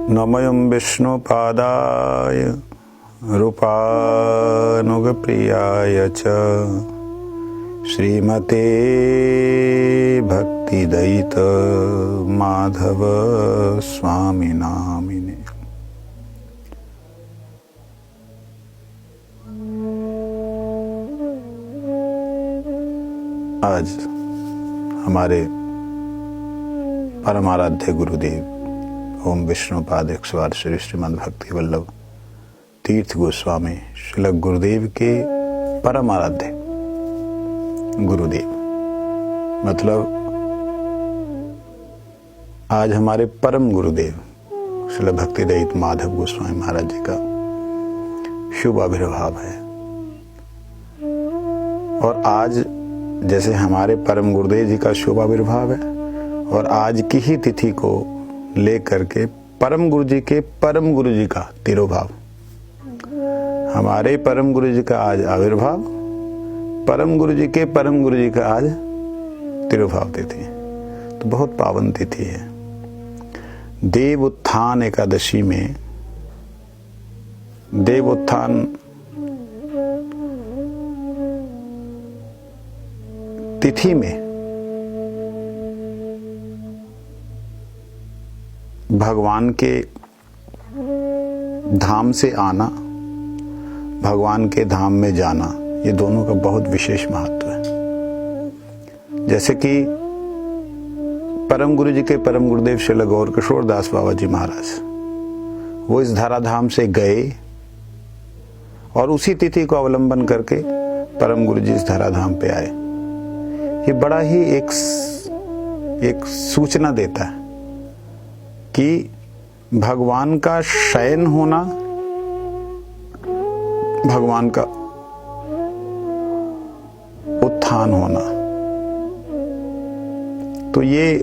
नमयं विष्णुपादाय रूपानुगप्रियाय च श्रीमते भक्तिदयित माधव स्वामी नामिने। आज हमारे परमाराध्य गुरुदेव ओम विष्णुपाद 108 श्री श्रीमद् भक्ति वल्लभ तीर्थ गोस्वामी श्रील गुरुदेव के परमाराध्य गुरुदेव, मतलब आज हमारे परम गुरुदेव श्रील भक्तिदयित माधव गोस्वामी महाराज जी का शुभ आविर्भाव है। और आज जैसे हमारे परम गुरुदेव जी का शुभ आविर्भाव है और आज की ही तिथि को लेकर के परम गुरु जी के परम गुरु जी का तिरोभाव, हमारे परम गुरु जी का आज आविर्भाव, परम गुरु जी के परम गुरु जी का आज तिरोभाव तिथि, तो बहुत पावन तिथि है। देव उत्थान एकादशी में, देव उत्थान तिथि में भगवान के धाम से आना, भगवान के धाम में जाना, ये दोनों का बहुत विशेष महत्व है। जैसे कि परम गुरु जी के परम गुरुदेव श्रील गौर किशोर दास बाबा जी महाराज, वो इस धराधाम से गए और उसी तिथि को अवलंबन करके परम गुरु जी इस धराधाम पे आए। ये बड़ा ही एक सूचना देता है कि भगवान का शयन होना, भगवान का उत्थान होना। तो ये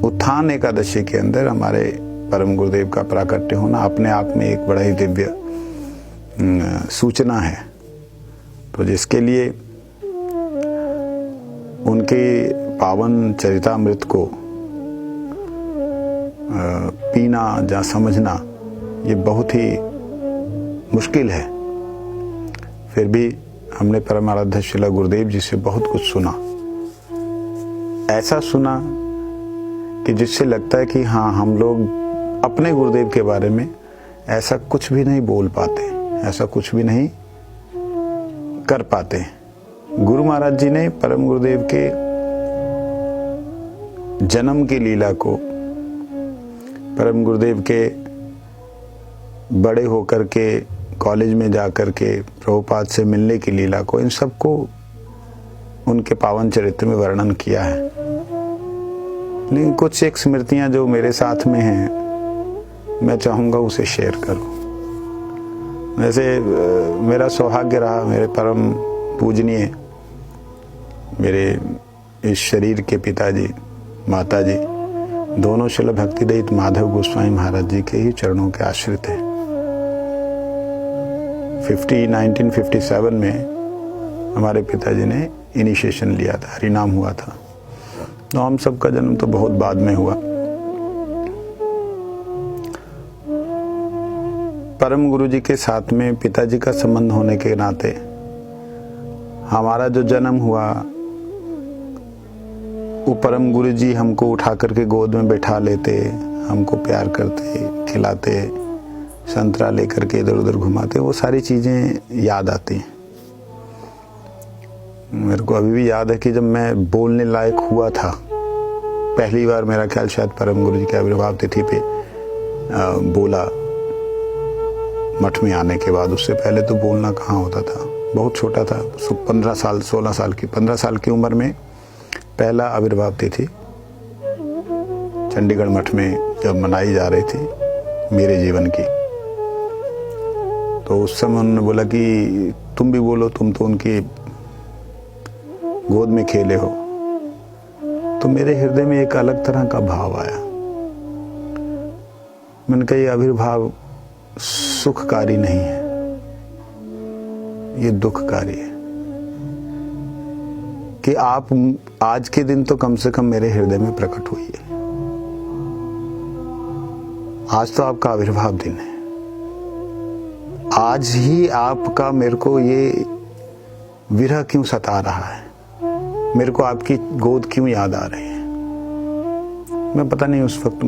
उत्थान एकादशी के अंदर हमारे परम गुरुदेव का प्राकट्य होना अपने आप में एक बड़ा ही दिव्य सूचना है। तो जिसके लिए उनके पावन चरितामृत को पीना या समझना ये बहुत ही मुश्किल है। फिर भी हमने परमाराध्य श्रील गुरुदेव जी से बहुत कुछ सुना, ऐसा सुना कि जिससे लगता है कि हाँ, हम लोग अपने गुरुदेव के बारे में ऐसा कुछ भी नहीं बोल पाते, ऐसा कुछ भी नहीं कर पाते। गुरु महाराज जी ने परम गुरुदेव के जन्म की लीला को, परम गुरुदेव के बड़े होकर के कॉलेज में जाकर के प्रभुपाद से मिलने की लीला को, इन सबको उनके पावन चरित्र में वर्णन किया है। लेकिन कुछ एक स्मृतियां जो मेरे साथ में हैं, मैं चाहूँगा उसे शेयर करूं। वैसे मेरा सौभाग्य रहा, मेरे परम पूजनीय, मेरे इस शरीर के पिताजी माताजी दोनों श्रील भक्तिदयित माधव गोस्वामी महाराज जी के ही चरणों के आश्रित हैं। 1957 में हमारे पिताजी ने इनिशिएशन लिया था, हरिनाम हुआ था। तो हम सबका जन्म तो बहुत बाद में हुआ। परम गुरु जी के साथ में पिताजी का संबंध होने के नाते हमारा जो जन्म हुआ, वो परम गुरु जी हमको उठा करके गोद में बैठा लेते, हमको प्यार करते, खिलाते, संतरा लेकर के इधर उधर घुमाते, वो सारी चीजें याद आती हैं। मेरे को अभी भी याद है कि जब मैं बोलने लायक हुआ था पहली बार, मेरा ख्याल शायद परम गुरु जी के आविर्भाव तिथि पे बोला मठ में आने के बाद। उससे पहले तो बोलना कहाँ होता था, बहुत छोटा था, 15 साल की उम्र में पहला आविर्भाव तिथि चंडीगढ़ मठ में जब मनाई जा रही थी मेरे जीवन की, तो उस समय उन्होंने बोला कि तुम भी बोलो, तुम तो उनकी गोद में खेले हो। तो मेरे हृदय में एक अलग तरह का भाव आया। मैंने कहा ये आविर्भाव सुखकारी नहीं है, ये दुखकारी है कि आप आज के दिन तो कम से कम मेरे हृदय में प्रकट हुई है। आज तो आपका आविर्भाव दिन है, आज ही आपका मेरे को ये विरह क्यों सता रहा है, मेरे को आपकी गोद क्यों याद आ रही है। मैं पता नहीं उस वक्त,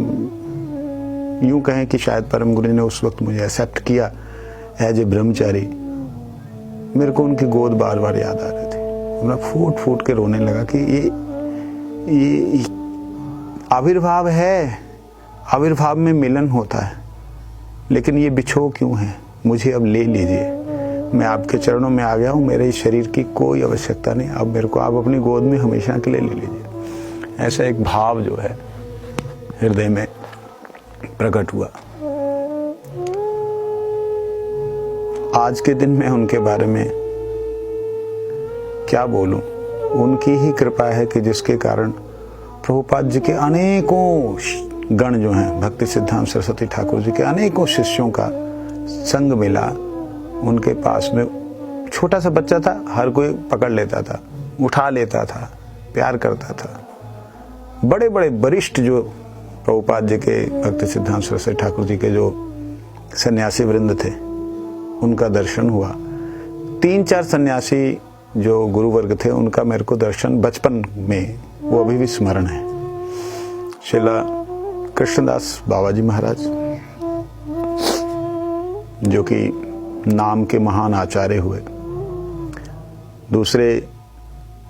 यूं कहें कि शायद परम गुरु जी ने उस वक्त मुझे एक्सेप्ट किया एज ए ब्रह्मचारी। मेरे को उनकी गोद बार बार याद आ रही थी। मैं फूट फूट के रोने लगा कि ये आविर्भाव है, आविर्भाव में मिलन होता है, लेकिन ये बिछो क्यों है, मुझे अब ले लीजिए, मैं आपके चरणों में आ गया हूँ, मेरे इस शरीर की कोई आवश्यकता नहीं, अब मेरे को आप अपनी गोद में हमेशा के लिए ले लीजिए। ऐसा एक भाव जो है हृदय में प्रकट हुआ। आज के दिन में उनके बारे में क्या बोलूं, उनकी ही कृपा है कि जिसके कारण प्रभुपाद जी के अनेकों गण जो हैं, भक्ति सिद्धांत सरस्वती ठाकुर जी के अनेकों शिष्यों का संग मिला। उनके पास में छोटा सा बच्चा था, हर कोई पकड़ लेता था, उठा लेता था, प्यार करता था। बड़े बड़े वरिष्ठ जो प्रभुपाद जी के, भक्ति सिद्धांत सरस्वती ठाकुर जी के जो सन्यासी वृंद थे, उनका दर्शन हुआ। 3-4 सन्यासी जो गुरु वर्ग थे, उनका मेरे को दर्शन बचपन में वो अभी भी स्मरण है। श्रीला कृष्णदास बाबा जी महाराज, जो कि नाम के महान आचार्य हुए। दूसरे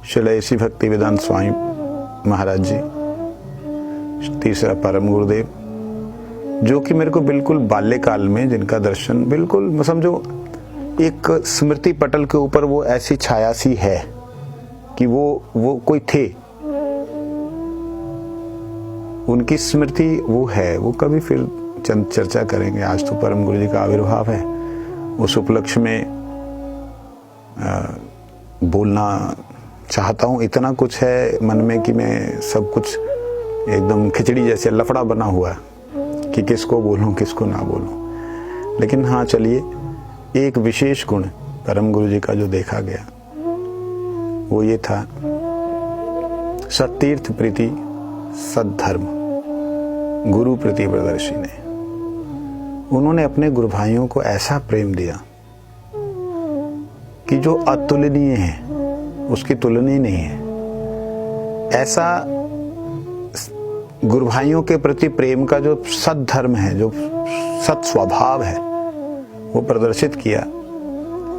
श्रीला एसी भक्ति वेदांत स्वामी महाराज जी। तीसरा परम गुरुदेव, जो कि मेरे को बिल्कुल बाल्यकाल में जिनका दर्शन बिल्कुल समझो एक स्मृति पटल के ऊपर वो ऐसी छाया सी है कि वो कोई थे, उनकी स्मृति वो है। वो कभी फिर चंद चर्चा करेंगे। आज तो परम गुरु जी का आविर्भाव है, उस उपलक्ष्य में बोलना चाहता हूँ। इतना कुछ है मन में कि मैं सब कुछ एकदम खिचड़ी जैसे लफड़ा बना हुआ है कि किसको बोलूं किसको ना बोलूं। लेकिन हाँ, चलिए, एक विशेष गुण परम गुरु जी का जो देखा गया वो ये था, सत्तीर्थ प्रीति सद्धर्म गुरु प्रीति प्रदर्शी ने। उन्होंने अपने गुरु भाइयों को ऐसा प्रेम दिया कि जो अतुलनीय है, उसकी तुलना ही नहीं है। ऐसा गुरु भाइयों के प्रति प्रेम का जो सद्धर्म है, जो सत स्वभाव है, वो प्रदर्शित किया,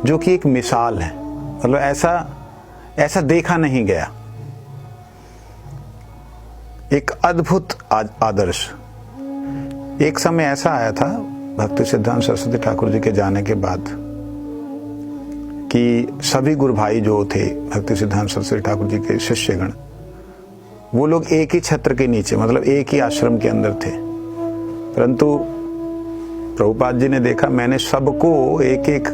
जो कि एक मिसाल है। मतलब ऐसा देखा नहीं गया। एक अद्भुत आदर्श। एक समय ऐसा आया था भक्ति सिद्धांत सरस्वती ठाकुर जी के जाने के बाद कि सभी गुरु भाई जो थे भक्ति सिद्धांत सरस्वती ठाकुर जी के शिष्यगण, वो लोग एक ही छत्र के नीचे, मतलब एक ही आश्रम के अंदर थे। परंतु प्रभुपाद जी ने देखा, मैंने सबको एक एक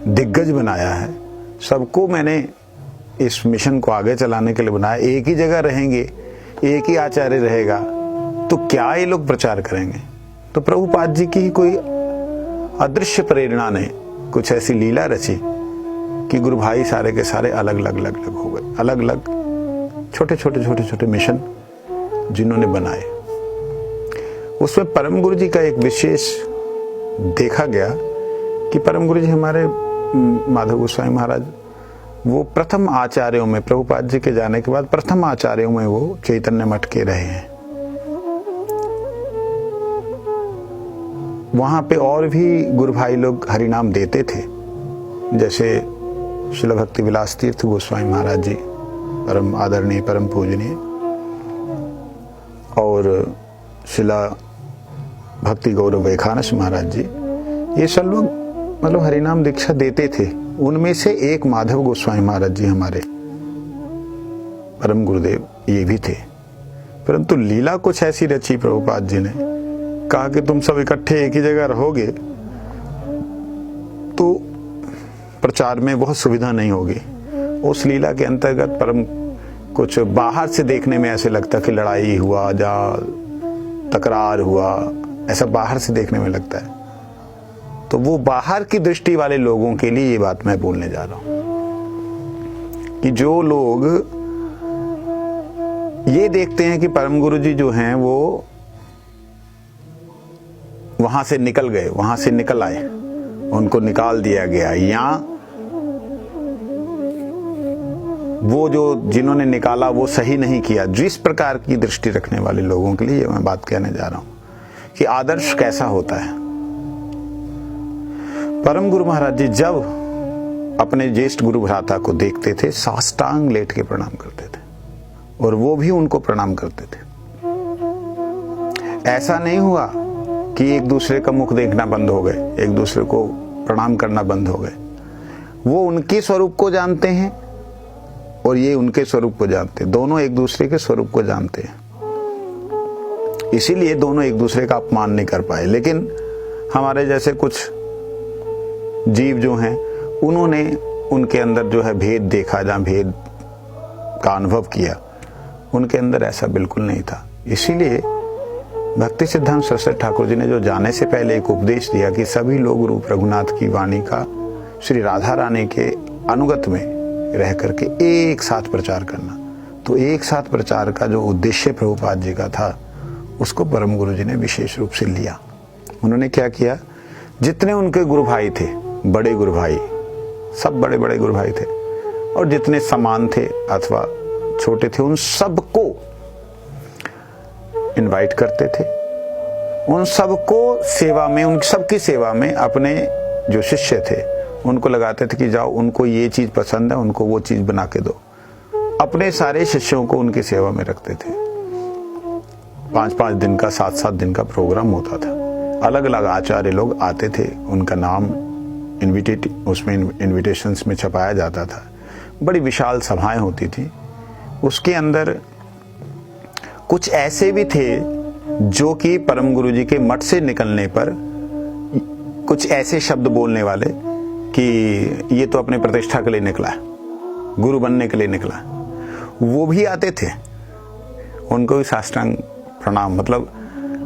दिग्गज बनाया है, सबको मैंने इस मिशन को आगे चलाने के लिए बनाया। एक ही जगह रहेंगे, एक ही आचार्य रहेगा, तो क्या ये लोग प्रचार करेंगे। तो प्रभुपाद जी की कोई अदृश्य प्रेरणा ने कुछ ऐसी लीला रची कि गुरु भाई सारे के सारे अलग अलग हो गए। अलग अलग छोटे छोटे मिशन जिन्होंने बनाए, उसमें परम गुरु जी का एक विशेष देखा गया कि परम गुरु जी हमारे माधव गोस्वामी महाराज, वो प्रथम आचार्यों में, प्रभुपाद जी के जाने के बाद प्रथम आचार्यों में वो चैतन्य मठ के रहे हैं। वहां पे और भी गुरु भाई लोग हरिनाम देते थे, जैसे श्रील भक्ति विलास तीर्थ गोस्वामी महाराज जी, परम आदरणीय, परम पूजनीय, और श्रीला भक्ति गौरव वैखानस महाराज जी, ये सब लोग मतलब हरिनाम दीक्षा देते थे। उनमें से एक माधव गोस्वामी महाराज जी हमारे परम गुरुदेव ये भी थे। परंतु लीला कुछ ऐसी रची प्रभुपाद जी ने, कहा कि तुम सब इकट्ठे एक ही जगह रहोगे तो प्रचार में बहुत सुविधा नहीं होगी। उस लीला के अंतर्गत परम कुछ बाहर से देखने में ऐसे लगता कि लड़ाई हुआ या तकरार हुआ, ऐसा बाहर से देखने में लगता है। तो वो बाहर की दृष्टि वाले लोगों के लिए ये बात मैं बोलने जा रहा हूं कि जो लोग ये देखते हैं कि परम गुरु जी जो हैं वो वहां से निकल गए, वहां से निकल आए, उनको निकाल दिया गया, या वो जो जिन्होंने निकाला वो सही नहीं किया। जिस प्रकार की दृष्टि रखने वाले लोगों के लिए मैं बात कहने जा रहा हूं कि आदर्श कैसा होता है। परम गुरु महाराज जी जब अपने ज्येष्ठ गुरु भ्राता को देखते थे, साष्टांग लेट के प्रणाम करते थे, और वो भी उनको प्रणाम करते थे। ऐसा नहीं हुआ कि एक दूसरे का मुख देखना बंद हो गए, एक दूसरे को प्रणाम करना बंद हो गए। वो उनके स्वरूप को जानते हैं और ये उनके स्वरूप को जानते हैं, दोनों एक दूसरे के स्वरूप को जानते हैं, इसीलिए दोनों एक दूसरे का अपमान नहीं कर पाए। लेकिन हमारे जैसे कुछ जीव जो हैं, उन्होंने उनके अंदर जो है भेद देखा, जहां भेद का अनुभव किया, उनके अंदर ऐसा बिल्कुल नहीं था। इसीलिए भक्ति सिद्धांत सरस्वती ठाकुर जी ने जो जाने से पहले एक उपदेश दिया कि सभी लोग रूप रघुनाथ की वाणी का श्री राधा रानी के अनुगत में रह करके एक साथ प्रचार करना, तो एक साथ प्रचार का जो उद्देश्य प्रभुपाद जी का था, उसको परम गुरु जी ने विशेष रूप से लिया। उन्होंने क्या किया, जितने उनके गुरु भाई थे, बड़े गुरु भाई, सब बड़े बड़े गुरु भाई थे, और जितने समान थे अथवा छोटे थे, उन सबको इनवाइट करते थे, उन सबको सेवा में, उन सबकी सेवा में अपने जो शिष्य थे उनको लगाते थे कि जाओ, उनको ये चीज पसंद है, उनको वो चीज बना के दो। अपने सारे शिष्यों को उनकी सेवा में रखते थे। 5-5 दिन का, 7-7 दिन का प्रोग्राम होता था। अलग अलग आचार्य लोग आते थे, उनका नाम उसमें इन्विटेशंस में छपाया जाता था। बड़ी विशाल सभाएं होती थी। उसके अंदर कुछ ऐसे भी थे जो कि परम गुरु जी के मठ से निकलने पर कुछ ऐसे शब्द बोलने वाले कि ये तो अपने प्रतिष्ठा के लिए निकला है, गुरु बनने के लिए निकला है, वो भी आते थे। उनको भी साष्टांग प्रणाम, मतलब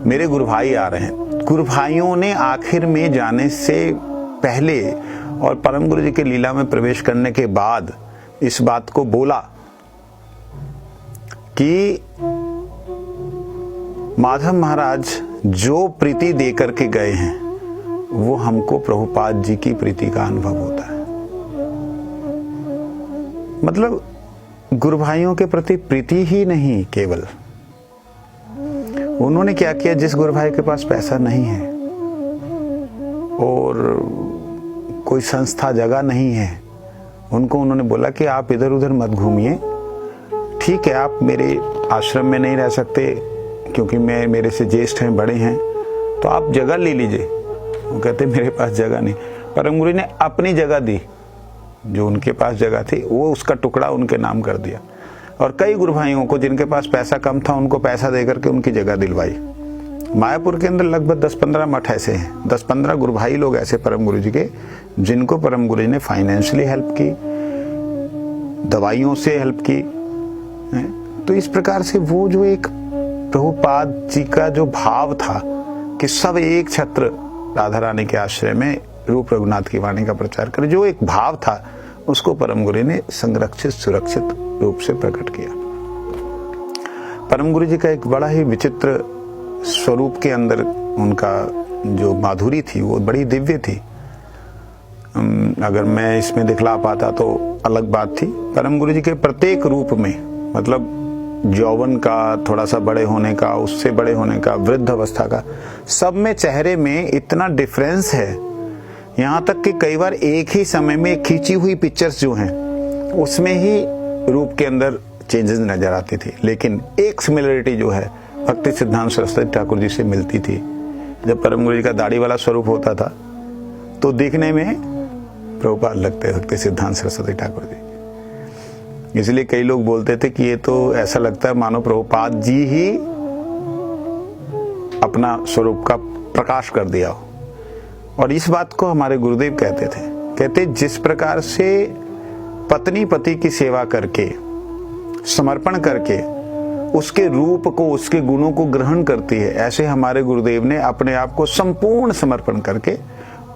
मेरे गुरु भाई आ रहे हैं। गुरु भाइयों ने आखिर में जाने से पहले और परम गुरु जी के लीला में प्रवेश करने के बाद इस बात को बोला कि माधव महाराज जो प्रीति दे करके गए हैं, वो हमको प्रभुपाद जी की प्रीति का अनुभव होता है। मतलब गुरु भाइयों के प्रति प्रीति ही नहीं, केवल उन्होंने क्या किया, जिस गुरु भाई के पास पैसा नहीं है और कोई संस्था जगह नहीं है, उनको उन्होंने बोला कि आप इधर उधर मत घूमिए, ठीक है, आप मेरे आश्रम में नहीं रह सकते क्योंकि मेरे से ज्येष्ठ हैं, बड़े हैं, तो आप जगह ले लीजिए। वो कहते मेरे पास जगह नहीं। परम गुरु ने अपनी जगह दी, जो उनके पास जगह थी वो उसका टुकड़ा उनके नाम कर दिया। और कई गुरु भाइयों को जिनके पास पैसा कम था, उनको पैसा देकर के उनकी जगह दिलवाई। मायापुर के अंदर लगभग 10-15 मठ ऐसे हैं, 10-15 गुरु भाई लोग ऐसे परम गुरु जी के, जिनको परम गुरु जी ने फाइनेंशियली हेल्प की, दवाइयों से हेल्प की। तो इस प्रकार से वो जो एक प्रभुपाद जी का जो भाव था कि सब एक छत्र राधा रानी के आश्रय में रूप रघुनाथ की वाणी का प्रचार करे, जो एक भाव था, उसको परम गुरु ने संरक्षित सुरक्षित रूप से प्रकट किया। परम गुरु जी का एक बड़ा ही विचित्र स्वरूप के अंदर उनका जो माधुरी थी वो बड़ी दिव्य थी। अगर मैं इसमें दिखला पाता तो अलग बात थी। परम गुरु जी के प्रत्येक रूप में, मतलब यौवन का, थोड़ा सा बड़े होने का, उससे बड़े होने का, वृद्ध अवस्था का, सब में चेहरे में इतना डिफरेंस है, यहाँ तक कि कई बार एक ही समय में खींची हुई पिक्चर्स जो हैं उसमें ही रूप के अंदर चेंजेस नजर आती थी। लेकिन एक सिमिलरिटी जो है भक्ति सिद्धांत सरस्वती ठाकुर जी से मिलती थी। जब परम गुरु जी का दाढ़ी वाला स्वरूप होता था तो दिखने में प्रभुपाद लगते भक्ति सिद्धांत सरस्वती ठाकुर जी। इसलिए कई लोग बोलते थे कि ये तो ऐसा लगता है मानो प्रभुपाद जी ही अपना स्वरूप का प्रकाश कर दिया हो। और इस बात को हमारे गुरुदेव कहते थे, कहते जिस प्रकार से पत्नी पति की सेवा करके, समर्पण करके उसके रूप को, उसके गुणों को ग्रहण करती है, ऐसे हमारे गुरुदेव ने अपने आप को संपूर्ण समर्पण करके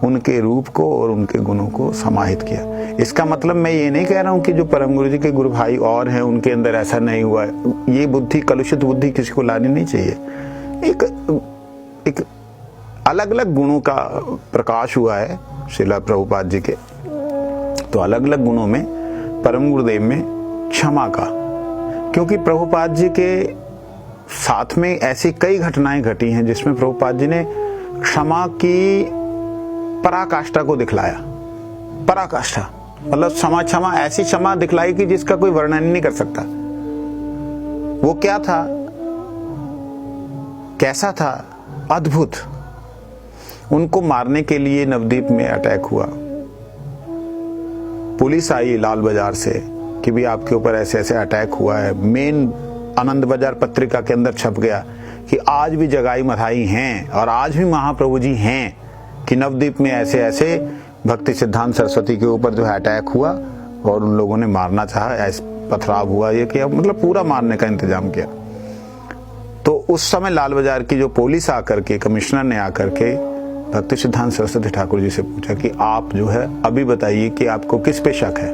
उनके रूप को और उनके गुणों को समाहित किया। इसका मतलब मैं ये नहीं कह रहा हूं कि जो परम गुरु जी के गुरु भाई और हैं उनके अंदर ऐसा नहीं हुआ। ये बुद्धि, कलुषित बुद्धि किसी को लानी नहीं चाहिए। एक अलग अलग गुणों का प्रकाश हुआ है श्रीला प्रभुपाद जी के। तो अलग अलग गुणों में परम गुरुदेव में क्षमा का, क्योंकि प्रभुपाद जी के साथ में ऐसी कई घटनाएं घटी हैं जिसमें प्रभुपाद जी ने क्षमा की पराकाष्ठा को दिखलाया। पराकाष्ठा मतलब क्षमा ऐसी क्षमा दिखलाई कि जिसका कोई वर्णन नहीं कर सकता। वो क्या था, कैसा था, अद्भुत। उनको मारने के लिए नवदीप में अटैक हुआ, पुलिस आई लाल बाजार से कि भी आपके ऊपर ऐसे ऐसे अटैक हुआ है। मेन आनंद बाजार पत्रिका के अंदर छप गया कि आज भी जगाई मथाई हैं और आज भी महाप्रभु जी हैं कि नवदीप में ऐसे ऐसे भक्ति सिद्धांत सरस्वती के ऊपर जो है अटैक हुआ और उन लोगों ने मारना चाहा, ऐसे पथराव हुआ, ये किया, मतलब पूरा मारने का इंतजाम किया। तो उस समय लाल बाजार की जो पुलिस आकर के, कमिश्नर ने आकर के भक्ति सिद्धांत सरस्वती ठाकुर जी से पूछा कि आप जो है अभी बताइए कि आपको किस पे शक है,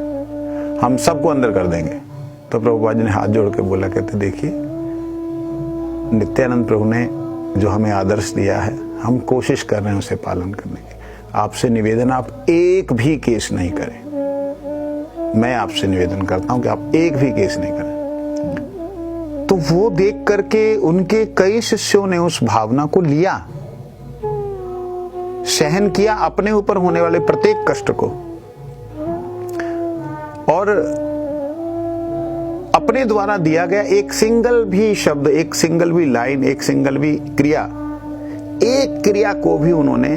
हम सबको अंदर कर देंगे। तो प्रभुपाद जी ने हाथ जोड़ के बोला, कहते देखिए नित्यानंद प्रभु ने जो हमें आदर्श दिया है हम कोशिश कर रहे हैं उसे पालन करने की। आपसे निवेदन, आप एक भी केस नहीं करें। मैं आपसे निवेदन करता हूं कि आप एक भी केस नहीं करें। तो वो देख करके उनके कई शिष्यों ने उस भावना को लिया, सहन किया अपने ऊपर होने वाले प्रत्येक कष्ट को, और अपने द्वारा दिया गया एक सिंगल भी शब्द, एक सिंगल भी लाइन, एक सिंगल भी क्रिया, एक क्रिया को भी उन्होंने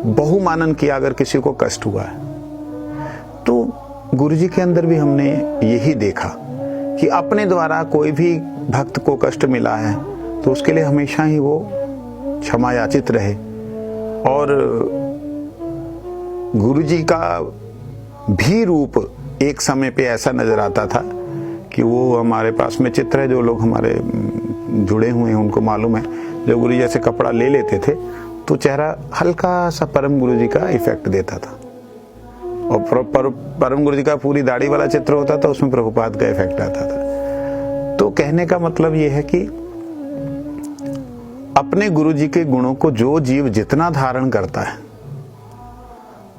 बहुमानन किया अगर किसी को कष्ट हुआ है। तो गुरुजी के अंदर भी हमने यही देखा कि अपने द्वारा कोई भी भक्त को कष्ट मिला है तो उसके लिए हमेशा ही वो क्षमा याचित रहे। और गुरुजी का भी रूप एक समय पे ऐसा नजर आता था कि वो हमारे पास में चित्र है, जो लोग हमारे जुड़े हुए हैं उनको मालूम है, जब गुरुजी जैसे कपड़ा ले लेते थे तो चेहरा हल्का सा परम गुरुजी का इफेक्ट देता था, और परम गुरुजी का पूरी दाढ़ी वाला चित्र होता था, उसमें प्रभुपाद का इफेक्ट आता था। तो कहने का मतलब ये है कि अपने गुरुजी के गुणों को जो जीव जितना धारण करता है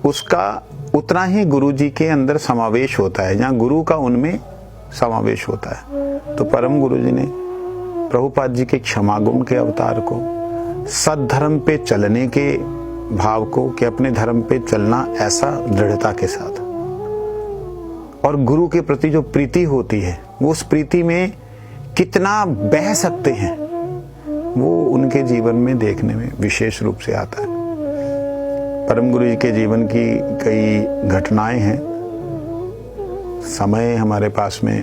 उसका उतना ही गुरुजी के अंदर समावेश होता है, जहां गुरु का उनमें समावेश होता है। तो परम गुरुजी ने प्रभुपाद जी के क्षमा गुण के अवतार को, सद्धर्म पे चलने के भाव को, कि अपने धर्म पे चलना ऐसा दृढ़ता के साथ, और गुरु के प्रति जो प्रीति होती है वो उस प्रीति में कितना बह सकते हैं वो उनके जीवन में देखने में विशेष रूप से आता है। परम गुरु जी के जीवन की कई घटनाएं हैं, समय हमारे पास में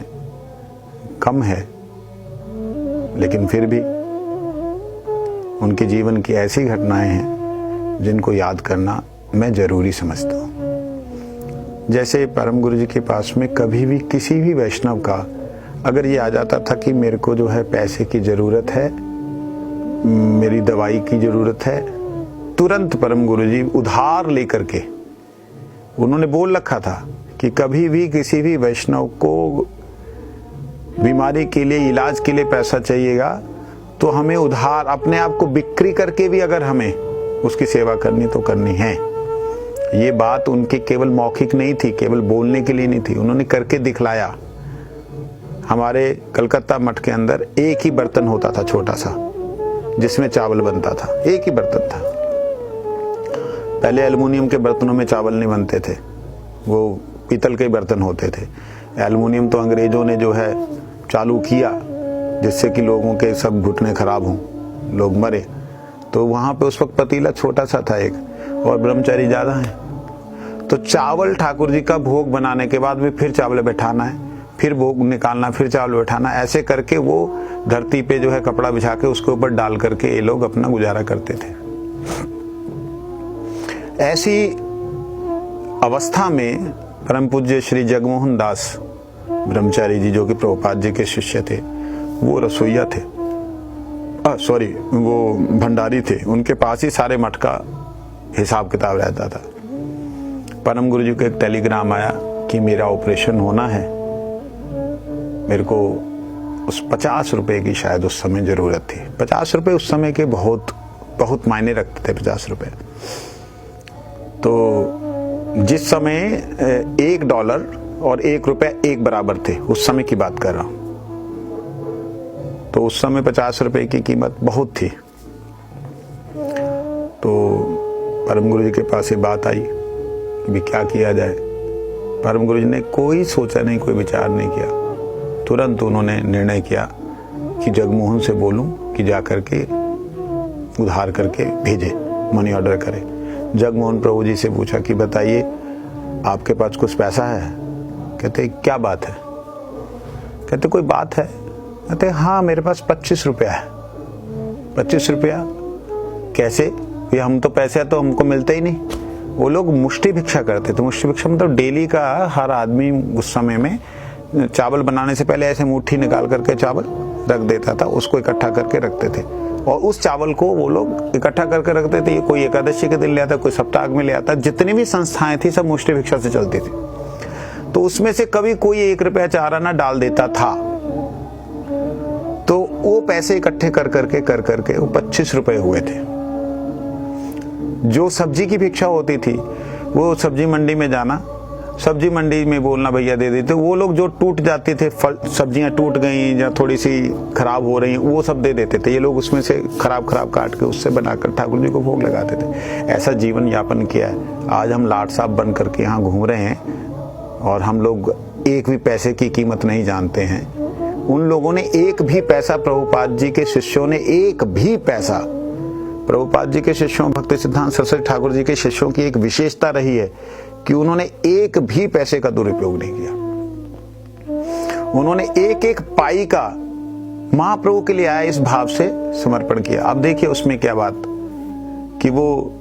कम है, लेकिन फिर भी उनके जीवन की ऐसी घटनाएं हैं जिनको याद करना मैं जरूरी समझता हूँ। जैसे परम गुरु जी के पास में कभी भी किसी भी वैष्णव का अगर ये आ जाता था कि मेरे को जो है पैसे की जरूरत है, मेरी दवाई की जरूरत है, तुरंत परम गुरु जी उधार लेकर के, उन्होंने बोल रखा था कि कभी भी किसी भी वैष्णव को बीमारी के लिए, इलाज के लिए पैसा चाहिएगा तो हमें उधार, अपने आप को बिक्री करके भी अगर हमें उसकी सेवा करनी तो करनी है। ये बात उनकी केवल मौखिक नहीं थी, केवल बोलने के लिए नहीं थी, उन्होंने करके दिखलाया। हमारे कलकत्ता मठ के अंदर एक ही बर्तन होता था छोटा सा जिसमें चावल बनता था, एक ही बर्तन था। पहले एल्युमिनियम के बर्तनों में चावल नहीं बनते थे, वो पीतल के बर्तन होते थे। एल्युमिनियम तो अंग्रेजों ने जो है चालू किया जिससे कि लोगों के सब घुटने खराब हों, लोग मरे। तो वहां पे उस वक्त पतीला छोटा सा था एक, और ब्रह्मचारी ज्यादा है। तो चावल ठाकुर जी का भोग बनाने के बाद में फिर चावल बैठाना है, फिर भोग निकालना, फिर चावल बैठाना, ऐसे करके वो धरती पे जो है कपड़ा बिछा के उसके ऊपर डाल करके ये लोग अपना गुजारा करते थे। ऐसी अवस्था में परम पूज्य श्री जगमोहन दास ब्रह्मचारी जी, जो कि प्रभुपाद जी के शिष्य थे, वो रसोइया थे, वो भंडारी थे। उनके पास ही सारे मठ का हिसाब किताब रहता था। परम गुरु जी को एक टेलीग्राम आया कि मेरा ऑपरेशन होना है, मेरे को उस 50 रुपए की शायद उस समय जरूरत थी। 50 रुपए उस समय के बहुत बहुत मायने रखते थे 50 रुपए। तो जिस समय $1 और $1 एक बराबर थे, उस समय की बात कर रहा हूं, तो उस समय 50 रुपए की कीमत बहुत थी। तो परम गुरु जी के पास ये बात आई कि भी क्या किया जाए। परम गुरु जी ने कोई सोचा नहीं, कोई विचार नहीं किया, तुरंत उन्होंने निर्णय किया कि जगमोहन से बोलूं कि जा करके उधार करके भेजे, मनी ऑर्डर करे। जगमोहन प्रभु जी से पूछा कि बताइए आपके पास कुछ पैसा है? कहते क्या बात है? कहते कोई बात है? कहते हाँ मेरे पास 25 रुपया है। 25 रुपया कैसे? ये हम तो पैसे तो हमको मिलते ही नहीं। वो लोग मुष्टि भिक्षा करते थे। मुष्टि भिक्षा मतलब डेली का हर आदमी उस समय में चावल बनाने से पहले ऐसे मुट्ठी निकाल करके चावल रख देता था, उसको इकट्ठा करके रखते थे और उस चावल को वो लोग इकट्ठा करके रखते थे। ये कोई एकादशी के दिन ले आता, कोई सप्ताह में ले आता, जितनी भी संस्थाएं थी सब मुष्टि भिक्षा से चलती थी। तो उसमें से कभी कोई 1 रुपया 4 आना डाल देता था, तो वो पैसे इकट्ठे कर करके वो 25 रुपए हुए थे। जो सब्जी की भिक्षा होती थी वो सब्जी मंडी में जाना, सब्जी मंडी में बोलना भैया दे देते। वो लोग जो टूट जाते थे, फल सब्जियां टूट गई या थोड़ी सी खराब हो रही, वो सब दे देते थे। ये लोग उसमें से खराब काट के उससे बनाकर ठाकुर जी को भोग लगाते थे। ऐसा जीवन यापन किया है। आज हम लाट साहब बन करके यहाँ घूम रहे हैं और हम लोग एक भी पैसे की कीमत नहीं जानते हैं। उन लोगों ने एक भी पैसा, प्रभुपाद जी के शिष्यों ने एक भी पैसा, प्रभुपाद जी के शिष्यों, भक्ति सिद्धांत सरस्वती ठाकुर जी के शिष्यों की एक विशेषता रही है कि उन्होंने एक भी पैसे का दुरुपयोग नहीं किया। उन्होंने एक एक पाई का महाप्रभु के लिए आया इस भाव से समर्पण किया। अब देखिए उसमें क्या बात कि वो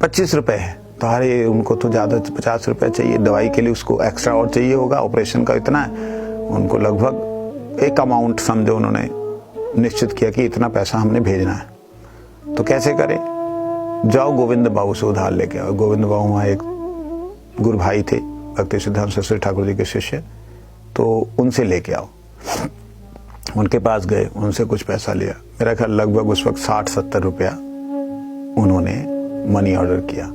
25 रुपए है तो अरे उनको तो ज्यादा 50 रुपए चाहिए, दवाई के लिए उसको एक्स्ट्रा और चाहिए होगा, ऑपरेशन का इतना है। उनको लगभग एक अमाउंट समझो उन्होंने निश्चित किया कि इतना पैसा हमने भेजना है। तो कैसे करें? जाओ गोविंद बाबू से उधार लेके आओ। गोविंद बाबू वहां एक गुरु भाई थे, भक्ति सिद्धांत सरस्वती ठाकुर जी के शिष्य, तो उनसे लेके आओ। उनके पास गए, उनसे कुछ पैसा लिया। मेरा ख्याल लगभग उस वक्त 60-70 रुपया उन्होंने मनी ऑर्डर किया।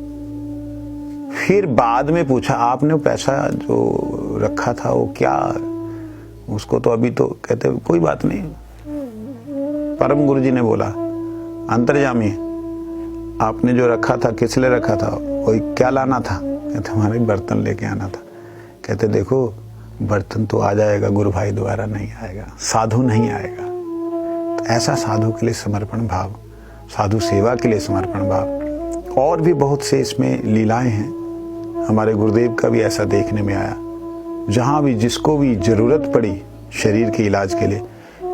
फिर बाद में पूछा आपने पैसा जो रखा था वो क्या, उसको तो अभी तो कहते कोई बात नहीं। परम गुरु जी ने बोला अंतर्यामी आपने जो रखा था किस लिए रखा था, वही क्या लाना था? कहते हमारे बर्तन लेके आना था। कहते देखो बर्तन तो आ जाएगा, गुरु भाई दोबारा नहीं आएगा, साधु नहीं आएगा। तो ऐसा साधु के लिए समर्पण भाव, साधु सेवा के लिए समर्पण भाव, और भी बहुत से इसमें लीलाएं हैं। हमारे गुरुदेव का भी ऐसा देखने में आया, जहां भी जिसको भी जरूरत पड़ी शरीर के इलाज के लिए,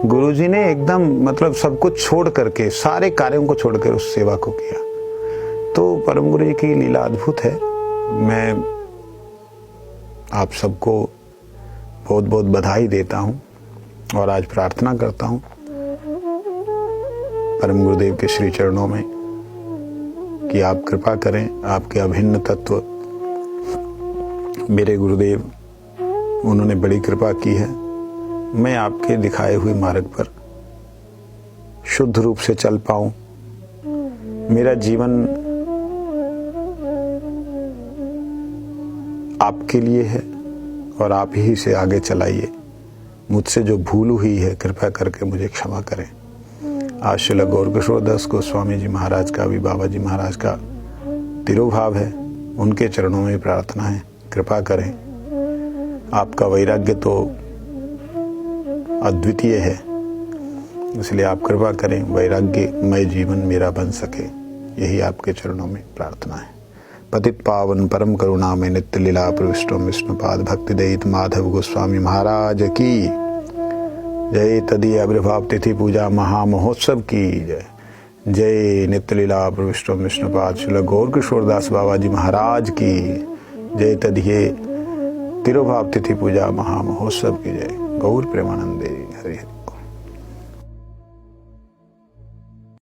गुरुजी ने एकदम मतलब सब कुछ छोड़ करके, सारे कार्यों को छोड़कर उस सेवा को किया। तो परम गुरु जी की लीला अद्भुत है। मैं आप सबको बहुत बहुत बधाई देता हूं और आज प्रार्थना करता हूं परम गुरुदेव के श्री चरणों में कि आप कृपा करें। आपके अभिन्न तत्व मेरे गुरुदेव, उन्होंने बड़ी कृपा की है। मैं आपके दिखाए हुए मार्ग पर शुद्ध रूप से चल पाऊं, मेरा जीवन आपके लिए है और आप ही से आगे चलाइए। मुझसे जो भूल हुई है कृपया करके मुझे क्षमा करें। आज श्रील गौर किशोर दास गोस्वामी जी महाराज का भी, बाबा जी महाराज का तिरोभाव है, उनके चरणों में प्रार्थना है, कृपा करें। आपका वैराग्य तो अद्वितीय है, इसलिए आप कृपा करें वैराग्यमय जीवन मेरा बन सके, यही आपके चरणों में प्रार्थना है। पतित पावन परम करुणा में नित्य लीला प्रविष्टो विष्णुपाद भक्ति दयित माधव गोस्वामी महाराज की जय। तदीय आविर्भाव तिथि पूजा महामहोत्सव की जय। जय नित्य लीला प्रविष्टो विष्णुपाद श्रील गौर किशोर दास बाबा जी महाराज की जय। तदीय तिरुभाव तिथि पूजा महामहोत्सव की जय। गौर प्रेमानंदे हरि हरि।